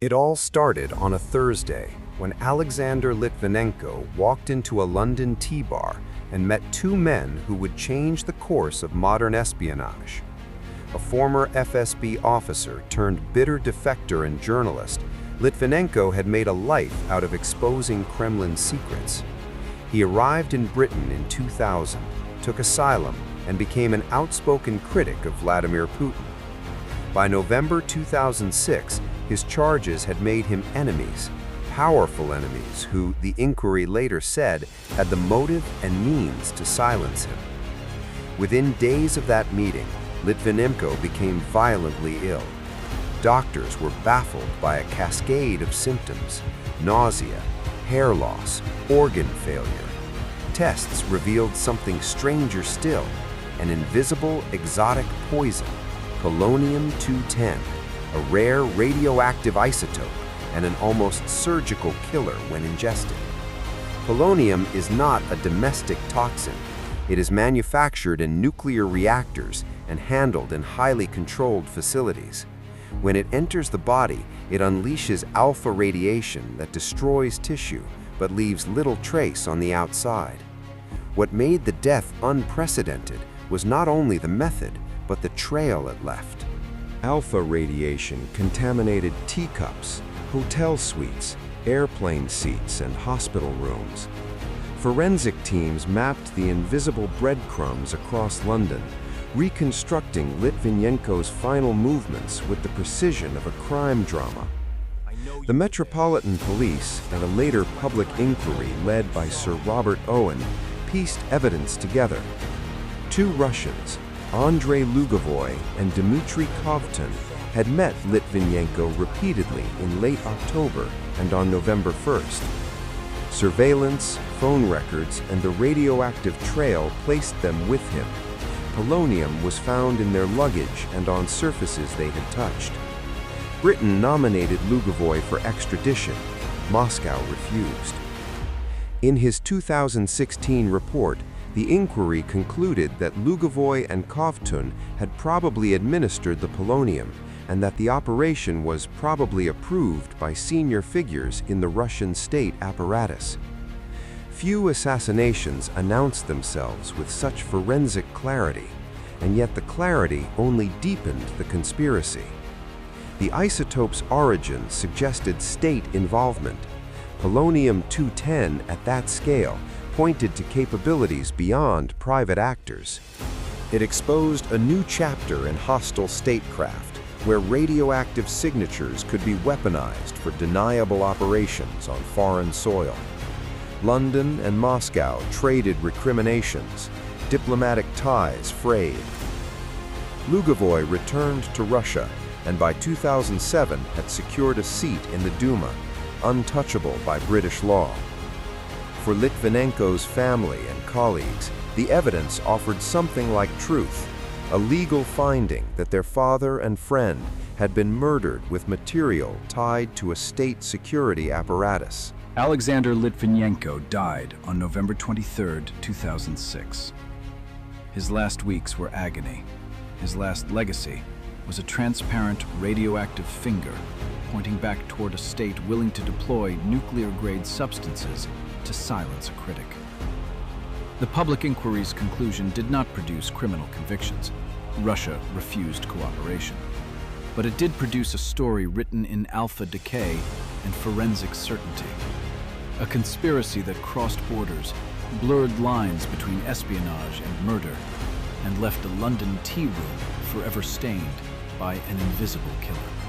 It all started on a Thursday when Alexander Litvinenko walked into a London tea bar and met two men who would change the course of modern espionage. A former FSB officer turned bitter defector and journalist, Litvinenko had made a life out of exposing Kremlin secrets. He arrived in Britain in 2000, took asylum, and became an outspoken critic of Vladimir Putin. By November 2006, his charges had made him enemies, powerful enemies who, the inquiry later said, had the motive and means to silence him. Within days of that meeting, Litvinenko became violently ill. Doctors were baffled by a cascade of symptoms: nausea, hair loss, organ failure. Tests revealed something stranger still, an invisible exotic poison, polonium-210, a rare radioactive isotope and an almost surgical killer when ingested. Polonium is not a domestic toxin. It is manufactured in nuclear reactors and handled in highly controlled facilities. When it enters the body, it unleashes alpha radiation that destroys tissue but leaves little trace on the outside. What made the death unprecedented was not only the method, but the trail it left. Alpha radiation contaminated teacups, hotel suites, airplane seats, and hospital rooms. Forensic teams mapped the invisible breadcrumbs across London, reconstructing Litvinenko's final movements with the precision of a crime drama. The Metropolitan Police and a later public inquiry led by Sir Robert Owen pieced evidence together. Two Russians, Andrei Lugovoy and Dmitry Kovtun, had met Litvinenko repeatedly in late October and on November 1st. Surveillance, phone records, and the radioactive trail placed them with him. Polonium was found in their luggage and on surfaces they had touched. Britain nominated Lugovoy for extradition. Moscow refused. In his 2016 report, the inquiry concluded that Lugovoy and Kovtun had probably administered the polonium and that the operation was probably approved by senior figures in the Russian state apparatus. Few assassinations announce themselves with such forensic clarity, and yet the clarity only deepened the conspiracy. The isotope's origin suggested state involvement. Polonium-210 at that scale pointed to capabilities beyond private actors. It exposed a new chapter in hostile statecraft, where radioactive signatures could be weaponized for deniable operations on foreign soil. London and Moscow traded recriminations, diplomatic ties frayed. Lugovoy returned to Russia and by 2007 had secured a seat in the Duma, untouchable by British law. For Litvinenko's family and colleagues, the evidence offered something like truth, a legal finding that their father and friend had been murdered with material tied to a state security apparatus. Alexander Litvinenko died on November 23, 2006. His last weeks were agony. His last legacy was a transparent radioactive finger pointing back toward a state willing to deploy nuclear-grade substances to silence a critic. The public inquiry's conclusion did not produce criminal convictions. Russia refused cooperation. But it did produce a story written in alpha decay and forensic certainty. A conspiracy that crossed borders, blurred lines between espionage and murder, and left a London tea room forever stained by an invisible killer.